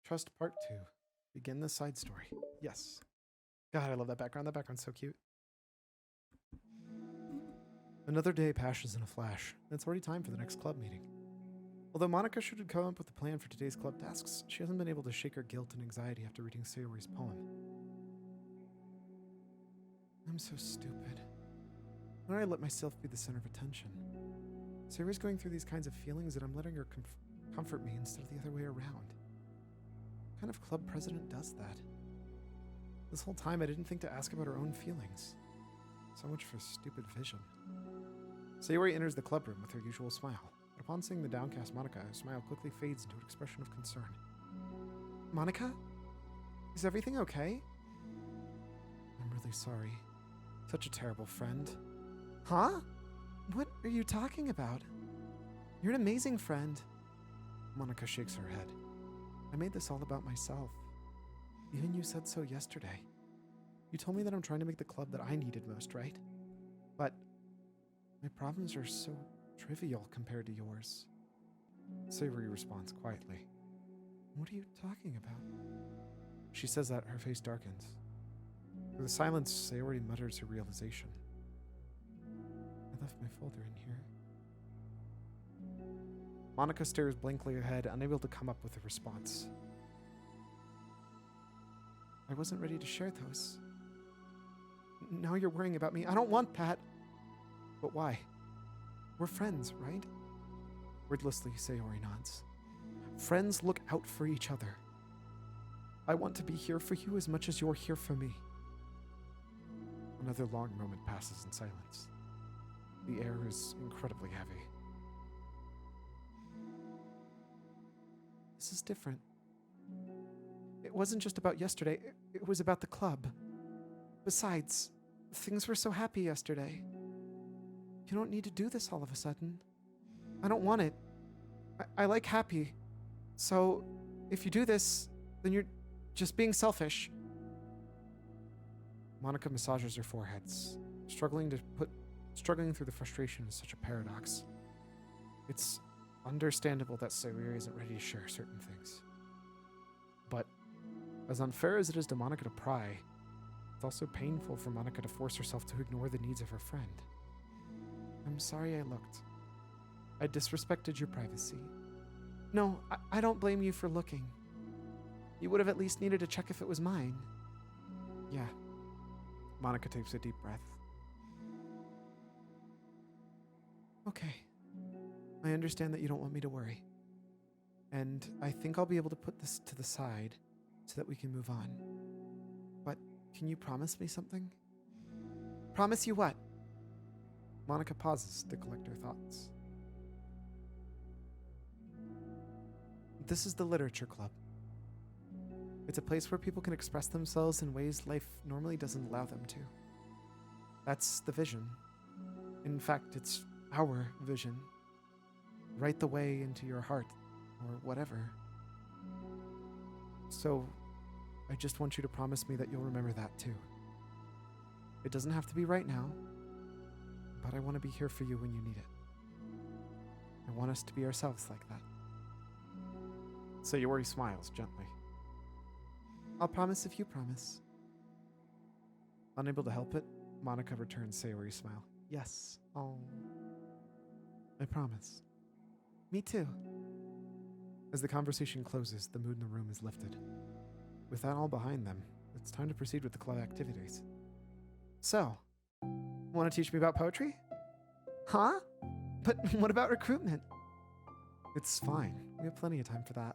Trust Part 2. Begin the side story. Yes. God, I love that background. That background's so cute. Another day passes in a flash, and it's already time for the next club meeting. Although Monika should have come up with a plan for today's club tasks, she hasn't been able to shake her guilt and anxiety after reading Sayori's poem. I'm so stupid. Why do I let myself be the center of attention? Sayori's going through these kinds of feelings, and I'm letting her comfort me instead of the other way around. What kind of club president does that? This whole time I didn't think to ask about her own feelings. So much for stupid vision. Sayori enters the club room with her usual smile, but upon seeing the downcast Monika, her smile quickly fades into an expression of concern. Monika? Is everything okay? I'm really sorry. Such a terrible friend. Huh? What are you talking about? You're an amazing friend. Monika shakes her head. I made this all about myself. Even you said so yesterday. You told me that I'm trying to make the club that I needed most, right? But my problems are so trivial compared to yours. Sayori responds quietly. What are you talking about? She says that, her face darkens. Through the silence, Sayori mutters her realization. I left my folder in here. Monika stares blankly ahead, unable to come up with a response. I wasn't ready to share those. Now you're worrying about me. I don't want that. But why? We're friends, right? Wordlessly, Sayori nods. Friends look out for each other. I want to be here for you as much as you're here for me. Another long moment passes in silence. The air is incredibly heavy. This is different. It wasn't just about yesterday. It was about the club. Besides, things were so happy yesterday. You don't need to do this all of a sudden. I don't want it. I like happy. So, if you do this, then you're just being selfish. Monika massages her foreheads, struggling through the frustration is such a paradox. It's understandable that Sayori isn't ready to share certain things. But as unfair as it is to Monika to pry, it's also painful for Monika to force herself to ignore the needs of her friend. I'm sorry I looked. I disrespected your privacy. No, I don't blame you for looking. You would have at least needed to check if it was mine. Yeah. Monika takes a deep breath. Okay. I understand that you don't want me to worry. And I think I'll be able to put this to the side so that we can move on. But can you promise me something? Promise you what? Monika pauses to collect her thoughts. This is the Literature Club. It's a place where people can express themselves in ways life normally doesn't allow them to. That's the vision. In fact, it's our vision. Right the way into your heart, or whatever. So, I just want you to promise me that you'll remember that too. It doesn't have to be right now, but I want to be here for you when you need it. I want us to be ourselves like that. Sayori smiles gently. I'll promise if you promise. Unable to help it, Monika returns Sayori's smile. Yes. Oh. I promise. Me too. As the conversation closes, the mood in the room is lifted. With that all behind them, it's time to proceed with the club activities. So, want to teach me about poetry? Huh? But what about recruitment? It's fine. We have plenty of time for that.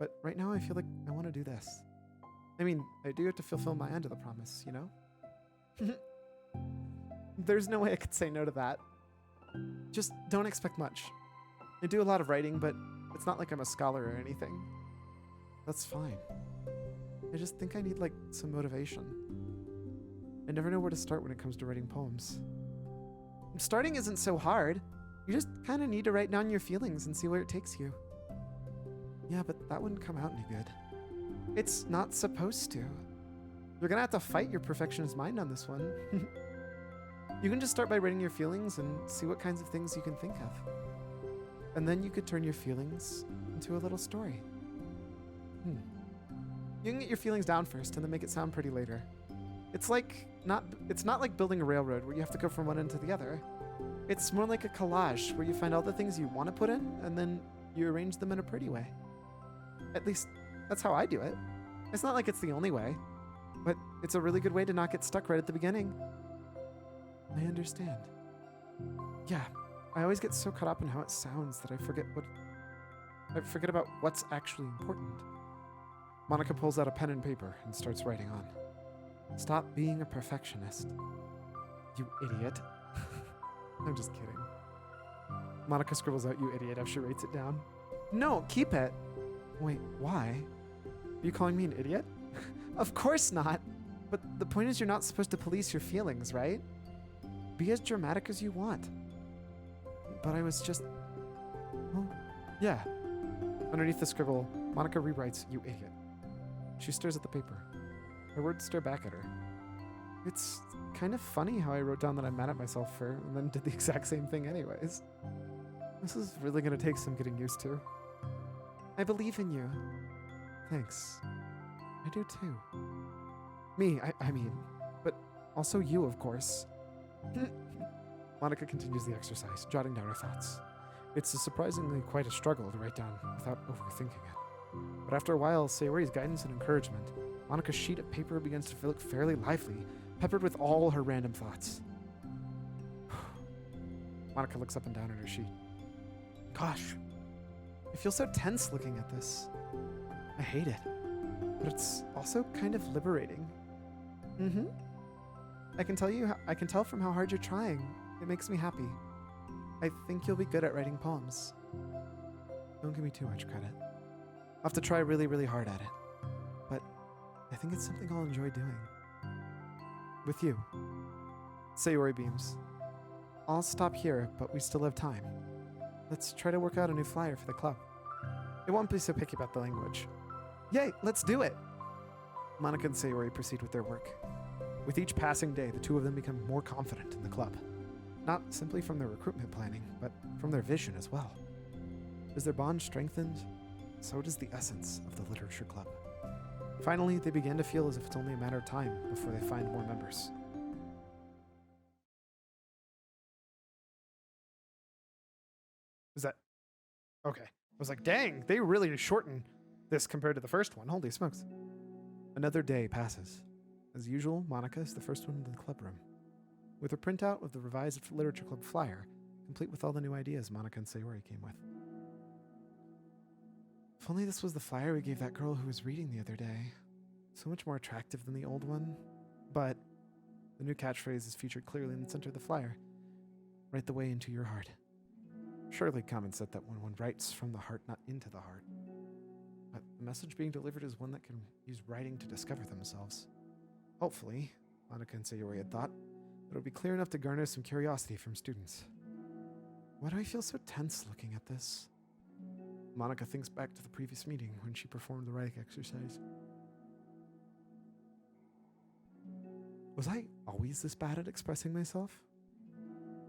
But right now I feel like I want to do this. I mean, I do have to fulfill my end of the promise, you know? There's no way I could say no to that. Just don't expect much. I do a lot of writing, but it's not like I'm a scholar or anything. That's fine. I just think I need, like, some motivation. I never know where to start when it comes to writing poems. Starting isn't so hard. You just kind of need to write down your feelings and see where it takes you. Yeah, but that wouldn't come out any good. It's not supposed to. You're gonna have to fight your perfectionist mind on this one. You can just start by writing your feelings and see what kinds of things you can think of. And then you could turn your feelings into a little story. You can get your feelings down first and then make it sound pretty later. It's not like building a railroad where you have to go from one end to the other. It's more like a collage where you find all the things you want to put in and then you arrange them in a pretty way. At least, that's how I do it. It's not like it's the only way, but it's a really good way to not get stuck right at the beginning. I understand. Yeah, I always get so caught up in how it sounds that I forget about what's actually important. Monika pulls out a pen and paper and starts writing on. Stop being a perfectionist. You idiot. I'm just kidding. Monika scribbles out, you idiot, as she writes it down. No, keep it. Wait, why? Are you calling me an idiot? Of course not. But the point is you're not supposed to police your feelings, right? Be as dramatic as you want. But I was just... Well, yeah. Underneath the scribble, Monika rewrites, you idiot. She stares at the paper. Her words stare back at her. It's kind of funny how I wrote down that I'm mad at myself for, and then did the exact same thing anyways. This is really going to take some getting used to. I believe in you. Thanks. I do too. Me, I mean. But also you, of course. Monika continues the exercise, jotting down her thoughts. It's surprisingly quite a struggle to write down without overthinking it. But after a while, Sayori's guidance and encouragement, Monika's sheet of paper begins to look fairly lively, peppered with all her random thoughts. Monika looks up and down at her sheet. Gosh, I feel so tense looking at this. I hate it, but it's also kind of liberating. I can tell from how hard you're trying. It makes me happy. I think you'll be good at writing poems. Don't give me too much credit. I'll have to try really, really hard at it. But I think it's something I'll enjoy doing. With you. Sayori beams. I'll stop here, but we still have time. Let's try to work out a new flyer for the club. It won't be so picky about the language. Yay, let's do it! Monika and Sayori proceed with their work. With each passing day, the two of them become more confident in the club. Not simply from their recruitment planning, but from their vision as well. As their bond strengthened, so does the essence of the literature club. Finally, they begin to feel as if it's only a matter of time before they find more members. Is that... Okay. I was like, dang, they really shortened this compared to the first one. Holy smokes. Another day passes. As usual, Monika is the first one into the club room. With a printout of the revised literature club flyer, complete with all the new ideas Monika and Sayori came with. If only this was the flyer we gave that girl who was reading the other day. So much more attractive than the old one. But the new catchphrase is featured clearly in the center of the flyer. Write the way into your heart. Surely common said that when one writes from the heart, not into the heart. But the message being delivered is one that can use writing to discover themselves. Hopefully, Monika and Sayori had thought, that it would be clear enough to garner some curiosity from students. Why do I feel so tense looking at this? Monika thinks back to the previous meeting when she performed the writing exercise. Was I always this bad at expressing myself?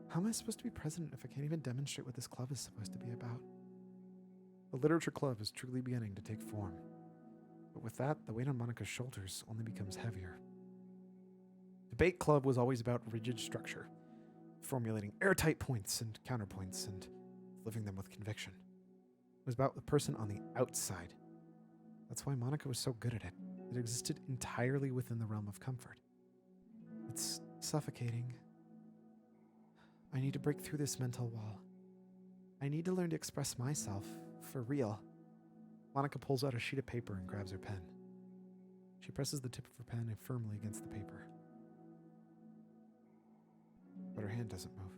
How am I supposed to be president if I can't even demonstrate what this club is supposed to be about? The literature club is truly beginning to take form. But with that, the weight on Monika's shoulders only becomes heavier. Debate club was always about rigid structure, formulating airtight points and counterpoints and living them with conviction. It was about the person on the outside. That's why Monika was so good at it. It existed entirely within the realm of comfort. It's suffocating. I need to break through this mental wall. I need to learn to express myself, for real. Monika pulls out a sheet of paper and grabs her pen. She presses the tip of her pen firmly against the paper. But her hand doesn't move.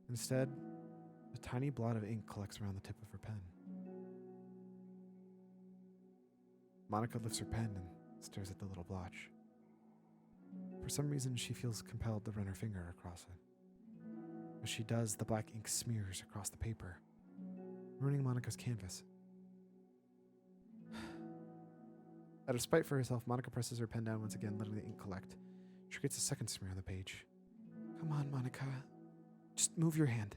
Instead, a tiny blot of ink collects around the tip of her pen. Monika lifts her pen and stares at the little blotch. For some reason, she feels compelled to run her finger across it. As she does, the black ink smears across the paper, ruining Monika's canvas. Out of spite for herself, Monika presses her pen down once again, letting the ink collect. She gets a second smear on the page. Come on, Monika. Just move your hand.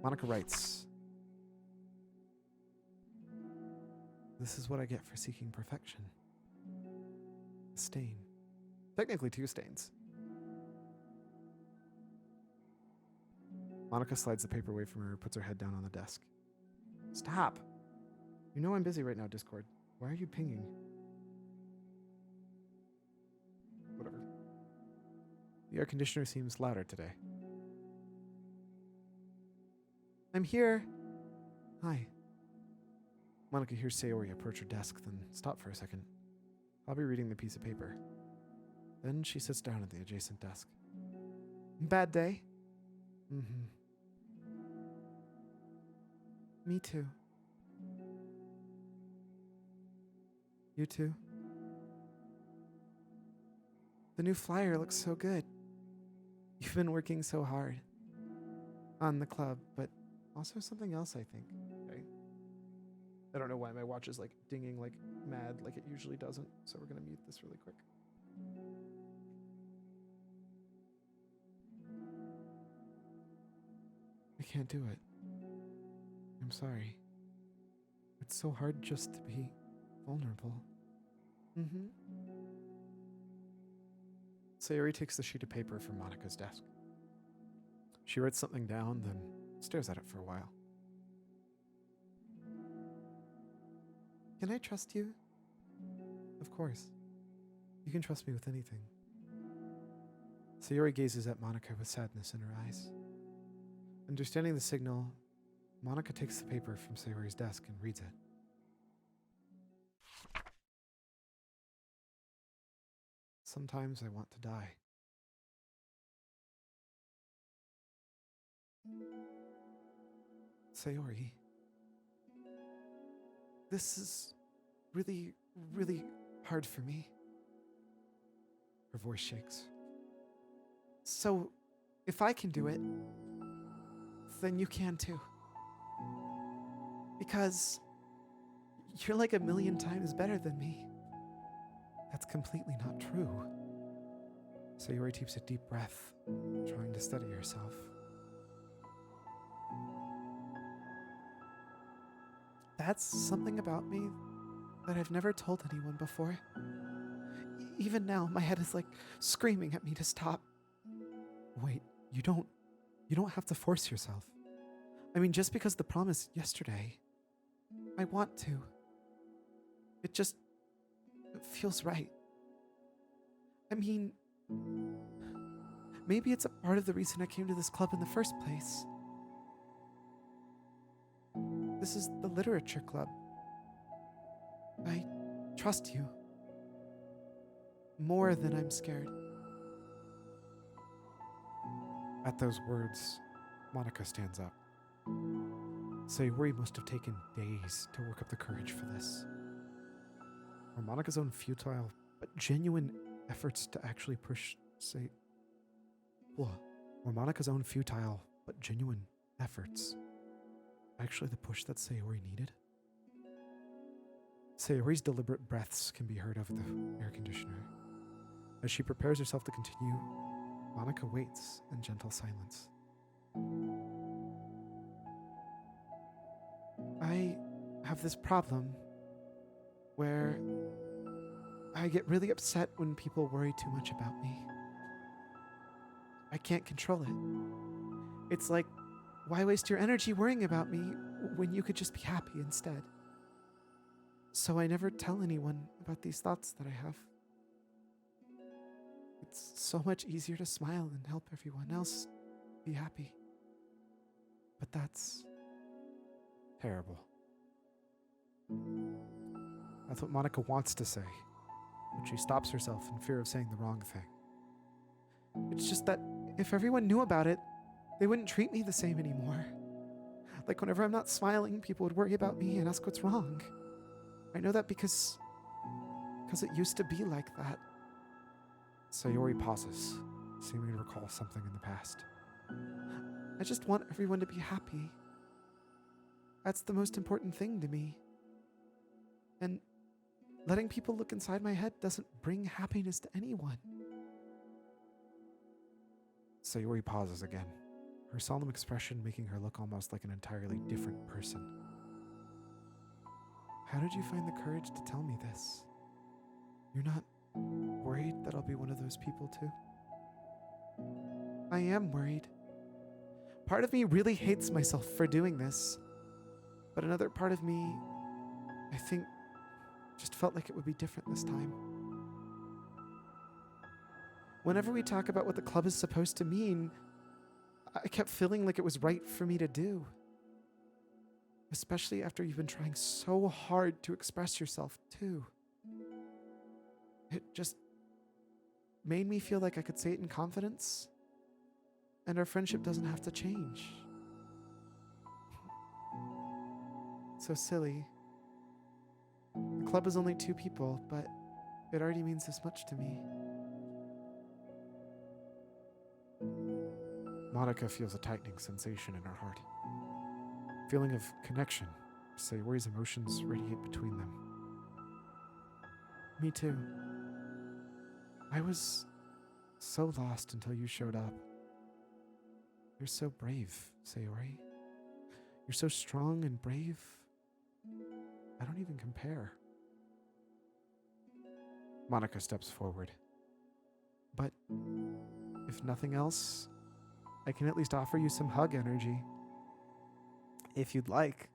Monika writes. This is what I get for seeking perfection. A stain. Technically 2 stains. Monika slides the paper away from her, puts her head down on the desk. Stop! You know I'm busy right now, Discord. Why are you pinging? Whatever. The air conditioner seems louder today. I'm here. Hi. Monika hears Sayori approach her desk, then stop for a second. I'll be reading the piece of paper. Then she sits down at the adjacent desk. Bad day? Mm-hmm. Me too. You too? The new flyer looks so good. You've been working so hard. On the club, but also something else, I think. Okay. I don't know why my watch is like dinging like mad like it usually doesn't, so we're gonna mute this really quick. I can't do it. I'm sorry. It's so hard just to be vulnerable. Mm-hmm. Sayori takes the sheet of paper from Monika's desk. She writes something down, then stares at it for a while. Can I trust you? Of course. You can trust me with anything. Sayori gazes at Monika with sadness in her eyes. Understanding the signal, Monika takes the paper from Sayori's desk and reads it. Sometimes I want to die. Sayori, this is really, really hard for me. Her voice shakes. So, if I can do it, then you can too. Because you're like 1,000,000 times better than me. That's completely not true. Sayori takes a deep breath, trying to steady herself. That's something about me that I've never told anyone before. Even now, my head is like screaming at me to stop. Wait, you don't have to force yourself. I mean, just because the promise yesterday, I want to. It feels right. I mean, maybe it's a part of the reason I came to this club in the first place. This is the literature club. I trust you. More than I'm scared. At those words, Monika stands up. Sayori must have taken days to work up the courage for this. Or Monika's own futile but genuine efforts to actually push or Monika's own futile but genuine efforts actually the push that Sayori needed? Sayori's deliberate breaths can be heard over the air conditioner. As she prepares herself to continue, Monika waits in gentle silence. I have this problem where I get really upset when people worry too much about me. I can't control it. It's like, why waste your energy worrying about me when you could just be happy instead? So I never tell anyone about these thoughts that I have. It's so much easier to smile and help everyone else be happy. But that's terrible. That's what Monika wants to say, but she stops herself in fear of saying the wrong thing. It's just that if everyone knew about it, they wouldn't treat me the same anymore. Like whenever I'm not smiling, people would worry about me and ask what's wrong. I know that because it used to be like that. Sayori pauses, seeming to recall something in the past. I just want everyone to be happy. That's the most important thing to me. And letting people look inside my head doesn't bring happiness to anyone. Sayori pauses again, her solemn expression making her look almost like an entirely different person. how did you find the courage to tell me this? You're not worried that I'll be one of those people too? I am worried. Part of me really hates myself for doing this, but another part of me, I think, just felt like it would be different this time. Whenever we talk about what the club is supposed to mean, I kept feeling like it was right for me to do. Especially after you've been trying so hard to express yourself, too. It just made me feel like I could say it in confidence, and our friendship doesn't have to change. So silly. The club is only 2 people, but it already means this much to me. Monika feels a tightening sensation in her heart. Feeling of connection. Sayori's emotions radiate between them. Me too. I was so lost until you showed up. You're so brave, Sayori. You're so strong and brave. I don't even compare. Monika steps forward. But if nothing else, I can at least offer you some hug energy. If you'd like.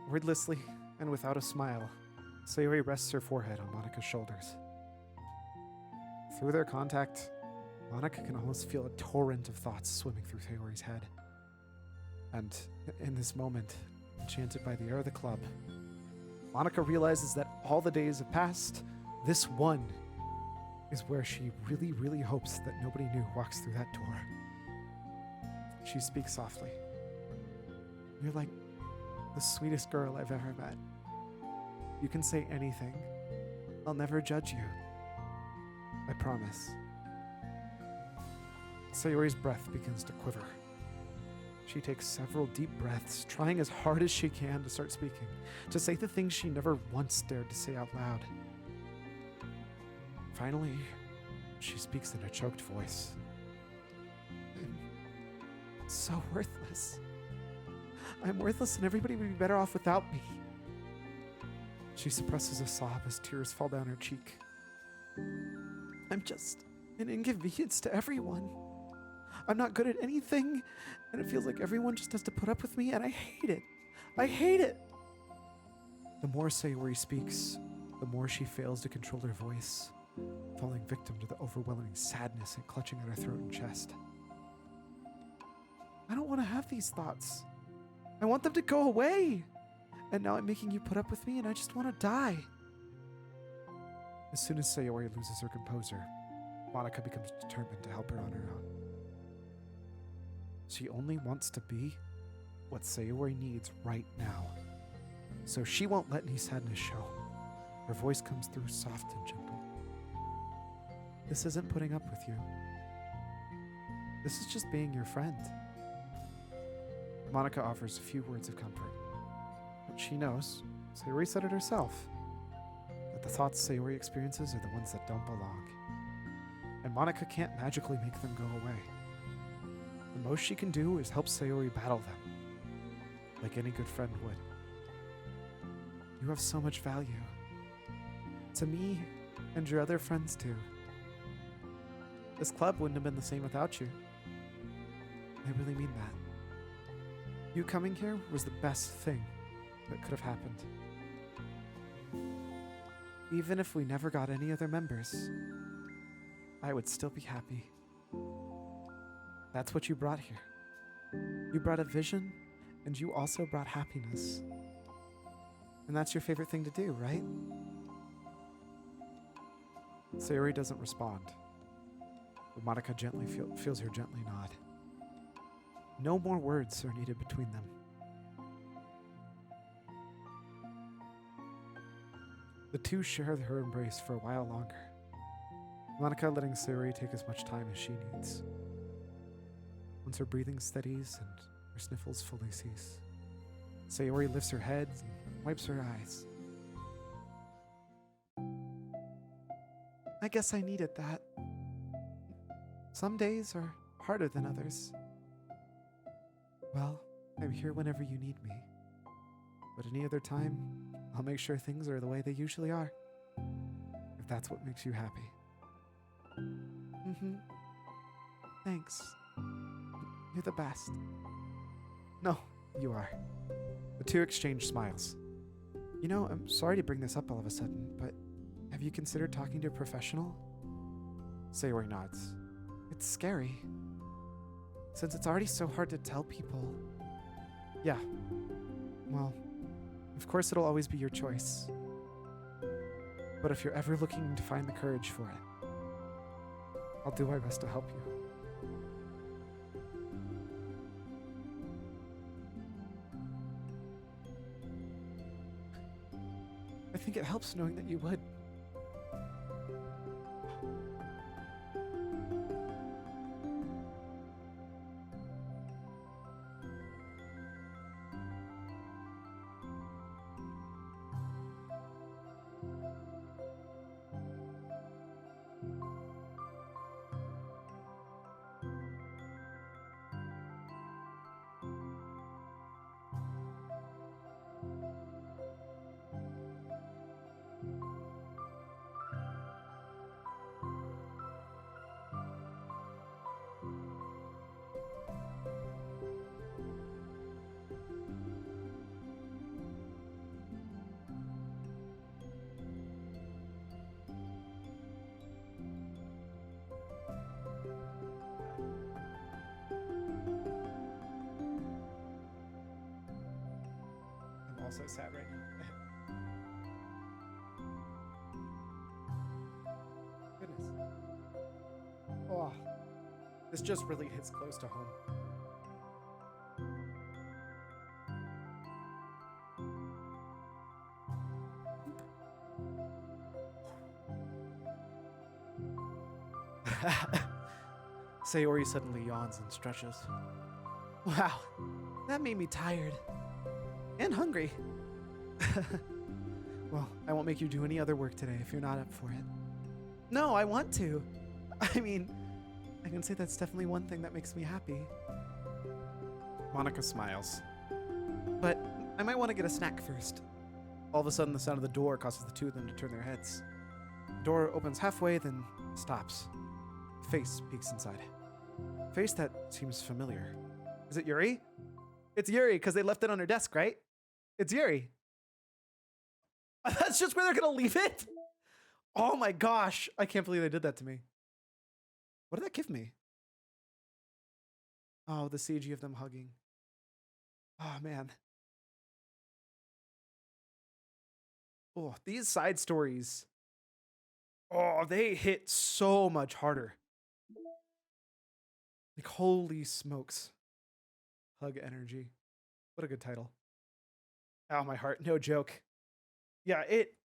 Wordlessly and without a smile, Sayori rests her forehead on Monika's shoulders. Through their contact, Monika can almost feel a torrent of thoughts swimming through Sayori's head. And in this moment, enchanted by the air of the club, Monika realizes that all the days have passed. This one is where she really, really hopes that nobody new walks through that door. She speaks softly. You're like the sweetest girl I've ever met. You can say anything. I'll never judge you. I promise. Sayori's breath begins to quiver. She takes several deep breaths, trying as hard as she can to start speaking, to say the things she never once dared to say out loud. Finally, she speaks in a choked voice. I'm so worthless. I'm worthless and everybody would be better off without me. She suppresses a sob as tears fall down her cheek. I'm just an inconvenience to everyone. I'm not good at anything, and it feels like everyone just has to put up with me, and I hate it. I hate it. The more Sayori speaks, the more she fails to control her voice, falling victim to the overwhelming sadness and clutching at her throat and chest. I don't want to have these thoughts. I want them to go away. And now I'm making you put up with me, and I just want to die. As soon as Sayori loses her composure, Monika becomes determined to help her on her own. She only wants to be what Sayori needs right now. So she won't let any sadness show. Her voice comes through soft and gentle. This isn't putting up with you. This is just being your friend. Monika offers a few words of comfort. But she knows, Sayori said it herself, that the thoughts Sayori experiences are the ones that don't belong. And Monika can't magically make them go away. The most she can do is help Sayori battle them, like any good friend would. You have so much value. To me, and your other friends too. This club wouldn't have been the same without you. I really mean that. You coming here was the best thing that could have happened. Even if we never got any other members, I would still be happy. That's what you brought here. You brought a vision, and you also brought happiness. And that's your favorite thing to do, right? Sayori doesn't respond, but Monika gently feels her gently nod. No more words are needed between them. The two share her embrace for a while longer, Monika letting Sayori take as much time as she needs. Once her breathing steadies and her sniffles fully cease, Sayori lifts her head and wipes her eyes. I guess I needed that. Some days are harder than others. Well, I'm here whenever you need me. But any other time, I'll make sure things are the way they usually are. If that's what makes you happy. Mm-hmm. Thanks. You're the best. No, you are. The two exchange smiles. You know, I'm sorry to bring this up all of a sudden, but have you considered talking to a professional? Sayori nods. It's scary. Since it's already so hard to tell people. Yeah. Well, of course it'll always be your choice. But if you're ever looking to find the courage for it, I'll do my best to help you. I think it helps knowing that you would. So sad right now. Goodness. Oh, this just really hits close to home. Sayori suddenly yawns and stretches. Wow, that made me tired. And hungry. Well, I won't make you do any other work today if you're not up for it. No, I want to. I mean, I can say that's definitely one thing that makes me happy. Monika smiles. But I might want to get a snack first. All of a sudden, the sound of the door causes the two of them to turn their heads. The door opens halfway, then stops. A face peeks inside. A face that seems familiar. Is it Yuri? It's Yuri, because they left it on her desk, right? It's Yuri. That's just where they're going to leave it? Oh my gosh. I can't believe they did that to me. What did that give me? Oh, the CG of them hugging. Oh, man. Oh, these side stories. Oh, they hit so much harder. Like, holy smokes. Hug energy. What a good title. Ow, my heart. No joke. Yeah, it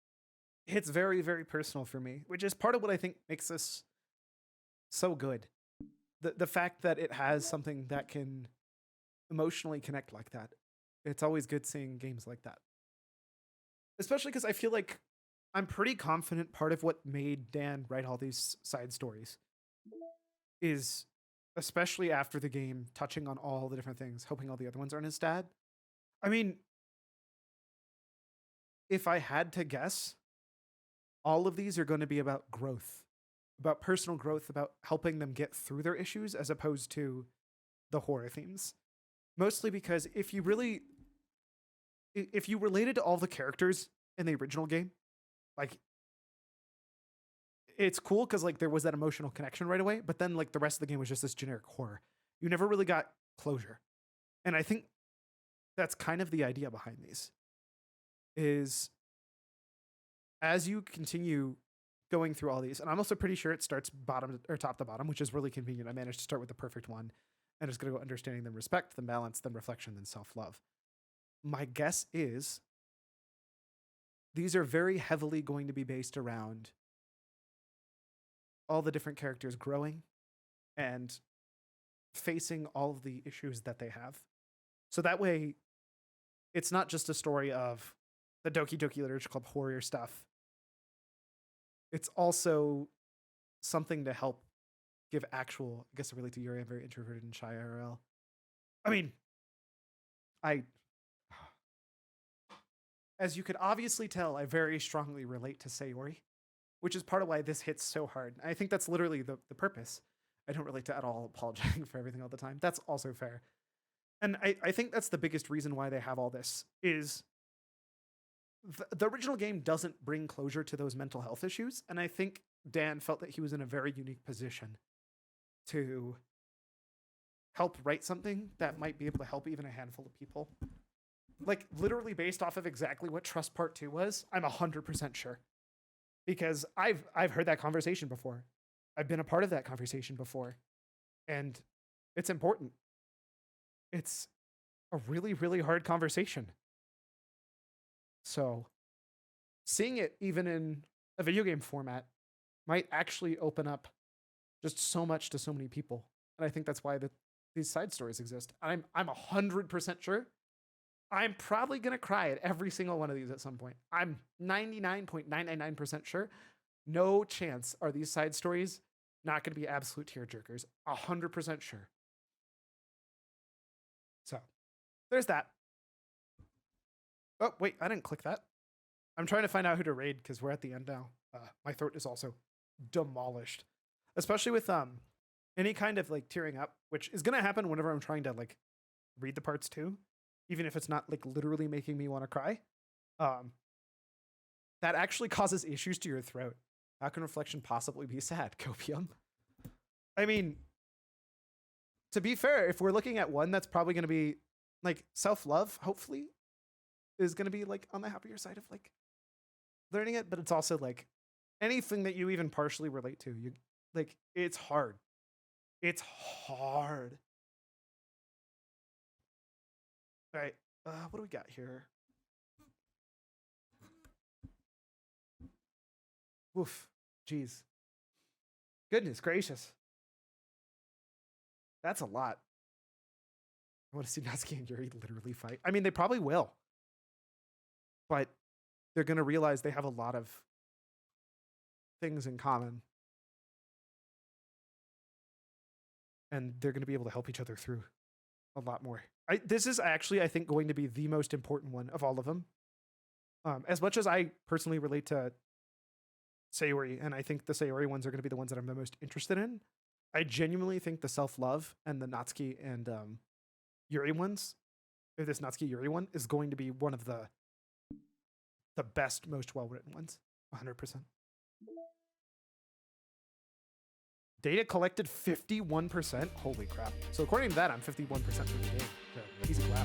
hits very, very personal for me, which is part of what I think makes this so good. The fact that it has something that can emotionally connect like that. It's always good seeing games like that. Especially because I feel like I'm pretty confident part of what made Dan write all these side stories is, especially after the game, touching on all the different things, hoping all the other ones aren't as bad. I mean, if I had to guess, all of these are going to be about growth, about personal growth, about helping them get through their issues as opposed to the horror themes. Mostly because if you related to all the characters in the original game, like, it's cool because like there was that emotional connection right away, but then like the rest of the game was just this generic horror. You never really got closure. And I think that's kind of the idea behind these. Is as you continue going through all these, and I'm also pretty sure it starts bottom or top to bottom, which is really convenient. I managed to start with the perfect one, and it's going to go understanding, then respect, then balance, then reflection, then self-love. My guess is these are very heavily going to be based around all the different characters growing and facing all of the issues that they have. So that way, it's not just a story of the Doki Doki Literature Club horror stuff. It's also something to help give actual, I guess I relate to Yuri, I'm very introverted and shy IRL. I mean, As you could obviously tell, I very strongly relate to Sayori, which is part of why this hits so hard. I think that's literally the purpose. I don't relate to at all apologizing for everything all the time. That's also fair. And I think that's the biggest reason why they have all this is the original game doesn't bring closure to those mental health issues. And I think Dan felt that he was in a very unique position to help write something that might be able to help even a handful of people. Like, literally based off of exactly what Trust Part 2 was, I'm 100% sure. Because I've heard that conversation before. I've been a part of that conversation before. And it's important. It's a really, really hard conversation. So, seeing it even in a video game format might actually open up just so much to so many people. And I think that's why these side stories exist. I'm 100% sure I'm probably going to cry at every single one of these at some point. I'm 99.999% sure. No chance are these side stories not going to be absolute tearjerkers. 100% sure. So, there's that. Oh, wait, I didn't click that. I'm trying to find out who to raid because we're at the end now. My throat is also demolished. Especially with any kind of like tearing up, which is going to happen whenever I'm trying to like read the parts too. Even if it's not like literally making me want to cry, that actually causes issues to your throat. How can reflection possibly be sad? Copium. I mean, to be fair, if we're looking at one that's probably going to be like self-love, hopefully, is going to be like on the happier side of like learning it, but it's also like anything that you even partially relate to. You like it's hard. It's hard. All right, what do we got here? Oof, jeez. Goodness gracious. That's a lot. I want to see Natsuki and Yuri literally fight. I mean, they probably will. But they're going to realize they have a lot of things in common. And they're going to be able to help each other through a lot more. This is actually, I think, going to be the most important one of all of them. As much as I personally relate to Sayori, and I think the Sayori ones are going to be the ones that I'm the most interested in, I genuinely think the self-love and the Natsuki and Yuri ones, or this Natsuki Yuri one, is going to be one of the best, most well-written ones. 100%. Data collected 51%. Holy crap. So according to that, I'm 51% through the game. So easy clap.